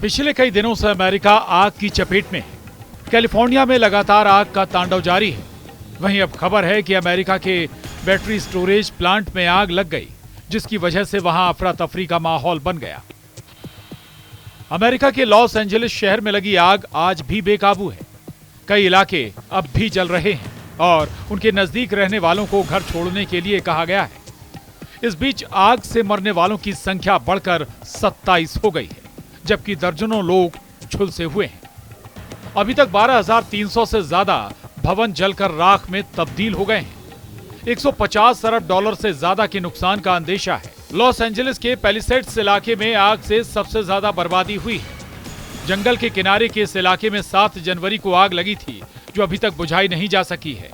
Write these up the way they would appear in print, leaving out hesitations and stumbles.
पिछले कई दिनों से अमेरिका आग की चपेट में है। कैलिफोर्निया में लगातार आग का तांडव जारी है। वहीं अब खबर है कि अमेरिका के बैटरी स्टोरेज प्लांट में आग लग गई, जिसकी वजह से वहां अफरा तफरी का माहौल बन गया। अमेरिका के लॉस एंजलिस शहर में लगी आग आज भी बेकाबू है। कई इलाके अब भी जल रहे हैं और उनके नजदीक रहने वालों को घर छोड़ने के लिए कहा गया है। इस बीच आग से मरने वालों की संख्या बढ़कर 27 हो गई है, जबकि दर्जनों लोग झुलसे हुए हैं। अभी तक 12,300 से ज्यादा भवन जलकर राख में तब्दील हो गए हैं। 150 अरब डॉलर से ज्यादा के नुकसान का अंदेशा है। लॉस एंजलिस के पैलिसेड्स इलाके में आग से सबसे ज्यादा बर्बादी हुई है। जंगल के किनारे के इस इलाके में 7 जनवरी को आग लगी थी, जो अभी तक बुझाई नहीं जा सकी है।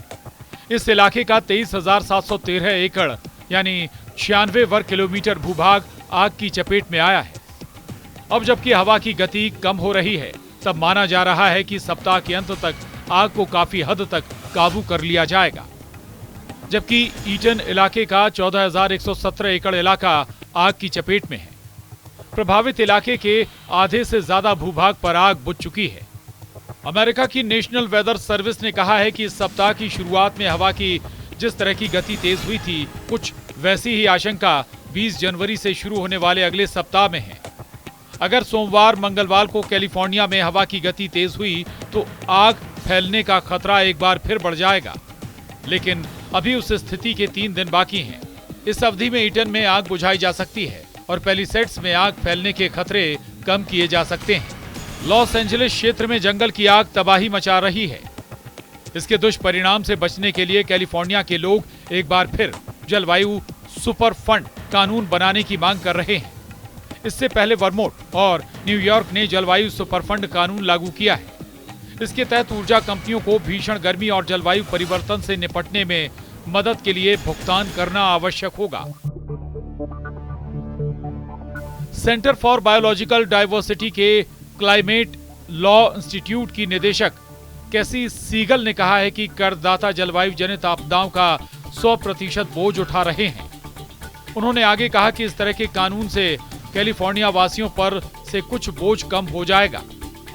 इस इलाके का 23,713 एकड़ यानी 96 वर्ग किलोमीटर भूभाग आग की चपेट में आया है। अब जबकि हवा की गति कम हो रही है, तब माना जा रहा है कि सप्ताह के अंत तक आग को काफी हद तक काबू कर लिया जाएगा। जबकि ईटन इलाके का 14,117 एकड़ इलाका आग की चपेट में है। प्रभावित इलाके के आधे से ज्यादा भूभाग पर आग बुझ चुकी है। अमेरिका की नेशनल वेदर सर्विस ने कहा है कि इस सप्ताह की शुरुआत में हवा की जिस तरह की गति तेज हुई थी, कुछ वैसी ही आशंका 20 जनवरी से शुरू होने वाले अगले सप्ताह में है। अगर सोमवार मंगलवार को कैलिफोर्निया में हवा की गति तेज हुई तो आग फैलने का खतरा एक बार फिर बढ़ जाएगा। लेकिन अभी उस स्थिति के 3 दिन बाकी हैं। इस अवधि में ईटन में आग बुझाई जा सकती है और पैलिसेड्स में आग फैलने के खतरे कम किए जा सकते हैं। लॉस एंजलिस क्षेत्र में जंगल की आग तबाही मचा रही है। इसके दुष्परिणाम से बचने के लिए कैलिफोर्निया के लोग एक बार फिर जलवायु सुपर फंड कानून बनाने की मांग कर रहे हैं। इससे पहले वर्मोंट और न्यूयॉर्क ने जलवायु सुपर फंड कानून लागू किया है। इसके तहत ऊर्जा कंपनियों को भीषण गर्मी और जलवायु परिवर्तन से निपटने में मदद के लिए भुगतान करना आवश्यक होगा। सेंटर फॉर बायोलॉजिकल डाइवर्सिटी के क्लाइमेट लॉ इंस्टीट्यूट की निदेशक कैसी सीगल ने कहा है कि करदाता जलवायु जनित आपदाओं का 100% बोझ उठा रहे हैं। उन्होंने आगे कहा कि इस तरह के कानून से कैलिफोर्निया वासियों पर से कुछ बोझ कम हो जाएगा।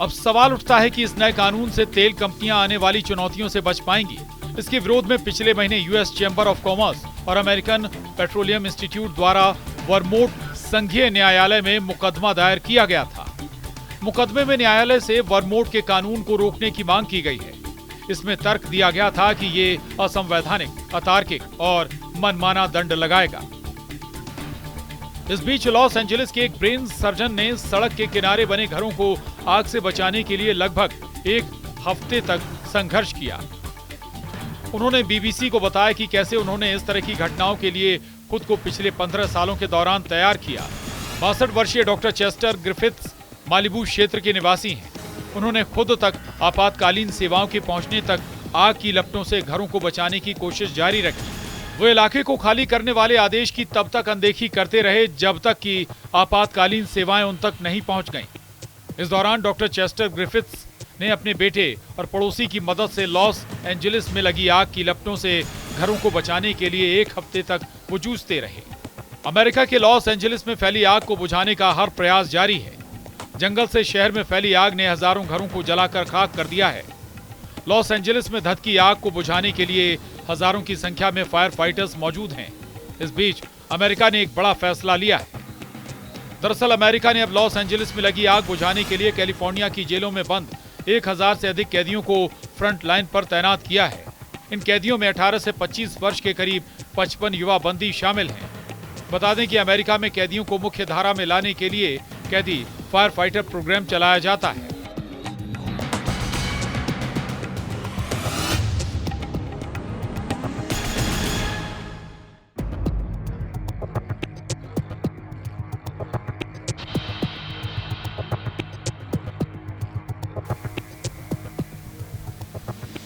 अब सवाल उठता है कि इस नए कानून से तेल कंपनियां आने वाली चुनौतियों से बच पाएंगी। इसके विरोध में पिछले महीने यूएस चैम्बर ऑफ कॉमर्स और अमेरिकन पेट्रोलियम इंस्टीट्यूट द्वारा वर्मोंट संघीय न्यायालय में मुकदमा दायर किया गया था। मुकदमे में न्यायालय से वर्मोंट के कानून को रोकने की मांग की गई है। इसमें तर्क दिया गया था कि ये असंवैधानिक, अतार्किक और मनमाना दंड लगाएगा। इस बीच लॉस एंजलिस के एक ब्रेन सर्जन ने सड़क के किनारे बने घरों को आग से बचाने के लिए लगभग 1 हफ्ते तक संघर्ष किया। उन्होंने बीबीसी को बताया कि कैसे उन्होंने इस तरह की घटनाओं के लिए खुद को पिछले 15 सालों के दौरान तैयार किया। 62 वर्षीय डॉक्टर चेस्टर ग्रिफिथ्स मालिबू क्षेत्र के निवासी हैं। उन्होंने खुद तक आपातकालीन सेवाओं के पहुंचने तक आग की लपटों से घरों को बचाने की कोशिश जारी रखी। वो इलाके को खाली करने वाले आदेश की तब तक अनदेखी करते रहे जब तक कि आपातकालीन सेवाएं उन तक नहीं पहुंच गईं। इस दौरान डॉक्टर चेस्टर ग्रिफिथ्स ने अपने बेटे और पड़ोसी की मदद से लॉस एंजलिस में लगी आग की लपटों से घरों को बचाने के लिए 1 हफ्ते तक वो जूझते रहे। अमेरिका के लॉस एंजलिस में फैली आग को बुझाने का हर प्रयास जारी है। जंगल से शहर में फैली आग ने हजारों घरों को जलाकर खाक कर दिया है। लॉस एंजलिस में धधकी आग को बुझाने के लिए हजारों की संख्या में फायर फाइटर्स मौजूद हैं। इस बीच अमेरिका ने एक बड़ा फैसला लिया है। दरअसल अमेरिका ने अब लॉस एंजलिस में लगी आग बुझाने के लिए कैलिफोर्निया की जेलों में बंद 1000 से अधिक कैदियों को फ्रंट लाइन पर तैनात किया है। इन कैदियों में 18 से 25 वर्ष के करीब 55 युवा बंदी शामिल हैं। बता दें कि अमेरिका में कैदियों को मुख्य धारा में लाने के लिए कैदी फायर फाइटर प्रोग्राम चलाया जाता है।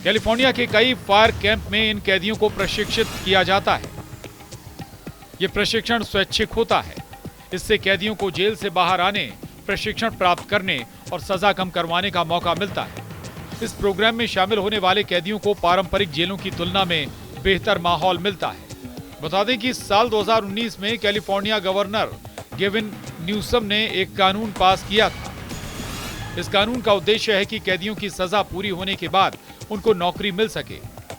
कैलिफोर्निया के कई फायर कैंप में इन कैदियों को प्रशिक्षित किया जाता है। ये प्रशिक्षण स्वैच्छिक होता है। इससे कैदियों को जेल से बाहर आने, प्रशिक्षण प्राप्त करने और सजा कम करवाने का मौका मिलता है। इस प्रोग्राम में शामिल होने वाले कैदियों को पारंपरिक जेलों की तुलना में बेहतर माहौल मिलता है। बता दें कि साल 2019 में कैलिफोर्निया गवर्नर गेविन न्यूसम ने एक कानून पास किया था इस कानून का उद्देश्य है कि कैदियों की सजा पूरी होने के बाद उनको नौकरी मिल सके।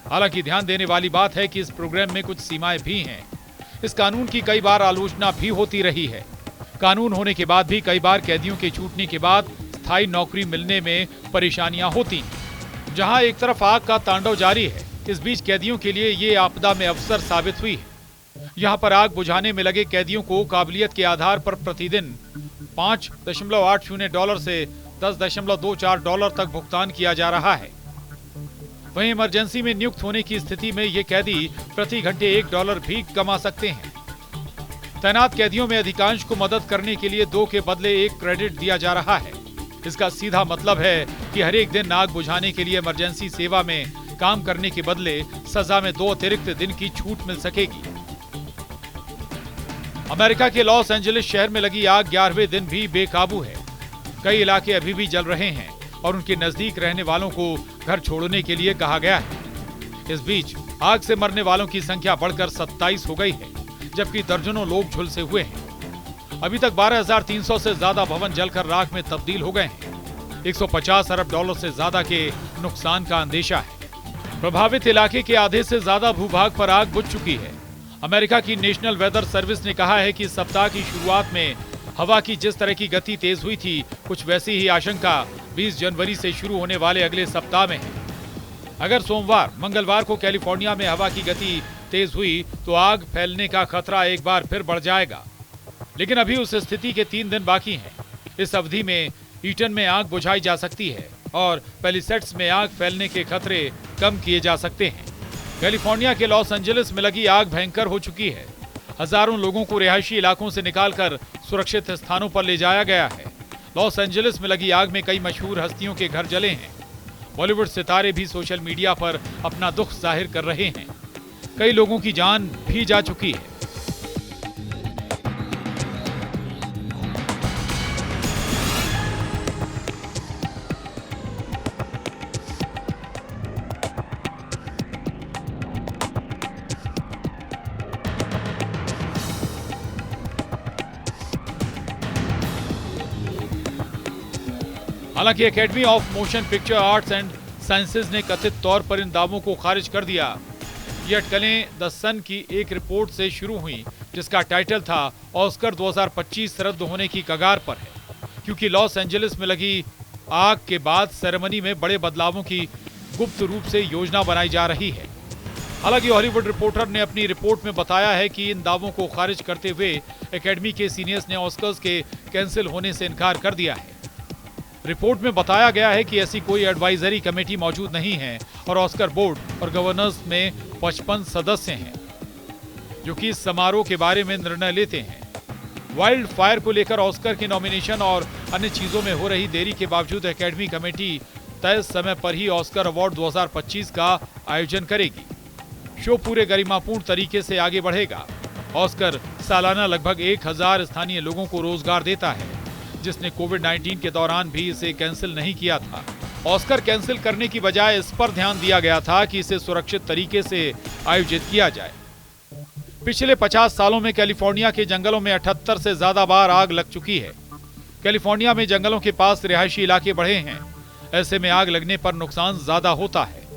हालांकि ध्यान देने वाली बात है कि इस प्रोग्राम में कुछ सीमाएं भी हैं। इस कानून की कई बार आलोचना भी होती रही है। कानून होने के बाद भी कई बार कैदियों के छूटने के बाद स्थायी नौकरी मिलने में परेशानियां होती। जहां एक तरफ आग का तांडव जारी है, इस बीच कैदियों के लिए ये आपदा में अवसर साबित हुई है। यहां पर आग बुझाने में लगे कैदियों को काबिलियत के आधार पर प्रतिदिन $5.80 से $10.24 तक भुगतान किया जा रहा है। वहीं इमरजेंसी में नियुक्त होने की स्थिति में ये कैदी प्रति घंटे $1 भी कमा सकते हैं। तैनात कैदियों में अधिकांश को मदद करने के लिए 2 के बदले 1 क्रेडिट दिया जा रहा है। इसका सीधा मतलब है कि हर एक दिन आग बुझाने के लिए इमरजेंसी सेवा में काम करने के बदले सजा में 2 अतिरिक्त दिन की छूट मिल सकेगी। अमेरिका के लॉस एंजलिस शहर में लगी आग 11वें दिन भी बेकाबू है। कई इलाके अभी भी जल रहे हैं और उनके नजदीक रहने वालों को घर छोड़ने के लिए कहा गया है। इस बीच आग से मरने वालों की संख्या बढ़कर 27 हो गई है, जबकि दर्जनों लोग झुलसे हुए हैं। अभी तक 12,300 से ज्यादा भवन जलकर राख में तब्दील हो गए हैं। $150 अरब से ज्यादा के नुकसान का अंदेशा है। प्रभावित इलाके के आधे से ज्यादा भूभाग पर आग बुझ चुकी है। अमेरिका की नेशनल वेदर सर्विस ने कहा है कि सप्ताह की शुरुआत में हवा की जिस तरह की गति तेज हुई थी, कुछ वैसी ही आशंका 20 जनवरी से शुरू होने वाले अगले सप्ताह में है। अगर सोमवार, मंगलवार को कैलिफोर्निया में हवा की गति तेज हुई तो आग फैलने का खतरा एक बार फिर बढ़ जाएगा। लेकिन अभी उस स्थिति के 3 दिन बाकी हैं। इस अवधि में ईटन में आग बुझाई जा सकती है और पैलिसेड्स में आग फैलने के खतरे कम किए जा सकते हैं। कैलिफोर्निया के लॉस एंजलिस में लगी आग भयंकर हो चुकी है। हजारों लोगों को रिहायशी इलाकों से निकालकर सुरक्षित स्थानों पर ले जाया गया है। लॉस एंजलिस में लगी आग में कई मशहूर हस्तियों के घर जले हैं। बॉलीवुड सितारे भी सोशल मीडिया पर अपना दुख जाहिर कर रहे हैं। कई लोगों की जान भी जा चुकी है। हालांकि academy of motion picture arts and sciences ने कथित तौर पर इन दावों को खारिज कर दिया। ये अटकलें द सन की एक रिपोर्ट से शुरू हुई, जिसका टाइटल था ऑस्कर 2025 रद्द होने की कगार पर है, क्योंकि लॉस एंजलिस में लगी आग के बाद सेरेमनी में बड़े बदलावों की गुप्त रूप से योजना बनाई जा रही है। हालांकि हॉलीवुड रिपोर्टर ने अपनी रिपोर्ट में बताया है कि इन दावों को खारिज करते हुए एकेडमी के सीनियर्स ने ऑस्कर्स के कैंसिल होने से इनकार कर दिया है। रिपोर्ट में बताया गया है कि ऐसी कोई एडवाइजरी कमेटी मौजूद नहीं है और ऑस्कर बोर्ड और गवर्नर्स में 55 सदस्य हैं, जो कि इस समारोह के बारे में निर्णय लेते हैं। वाइल्ड फायर को लेकर ऑस्कर के नॉमिनेशन और अन्य चीजों में हो रही देरी के बावजूद एकेडमी कमेटी तय समय पर ही ऑस्कर अवार्ड 2025 का आयोजन करेगी। शो पूरे गरिमापूर्ण तरीके से आगे बढ़ेगा। ऑस्कर सालाना लगभग 1000 स्थानीय लोगों को रोजगार देता है, जिसने कोविड-19 के दौरान भी इसे कैंसिल नहीं किया था। ऑस्कर कैंसिल करने की बजाय इस पर ध्यान दिया गया था कि इसे सुरक्षित तरीके से आयोजित किया जाए। पिछले 50 सालों में कैलिफोर्निया के जंगलों में 78 से ज्यादा बार आग लग चुकी है। कैलिफोर्निया में जंगलों के पास रिहायशी इलाके बढ़े हैं। ऐसे में आग लगने पर नुकसान ज्यादा होता है।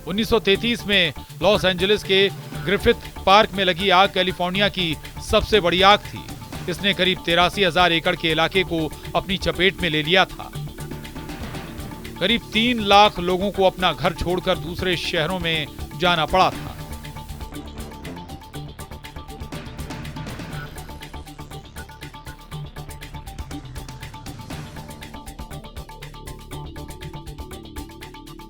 1933 में लॉस एंजलिस के ग्रिफिथ पार्क में लगी आग कैलिफोर्निया की सबसे बड़ी आग थी। इसने करीब 83,000 एकड़ के इलाके को अपनी चपेट में ले लिया था। करीब 3 लाख लोगों को अपना घर छोड़कर दूसरे शहरों में जाना पड़ा था।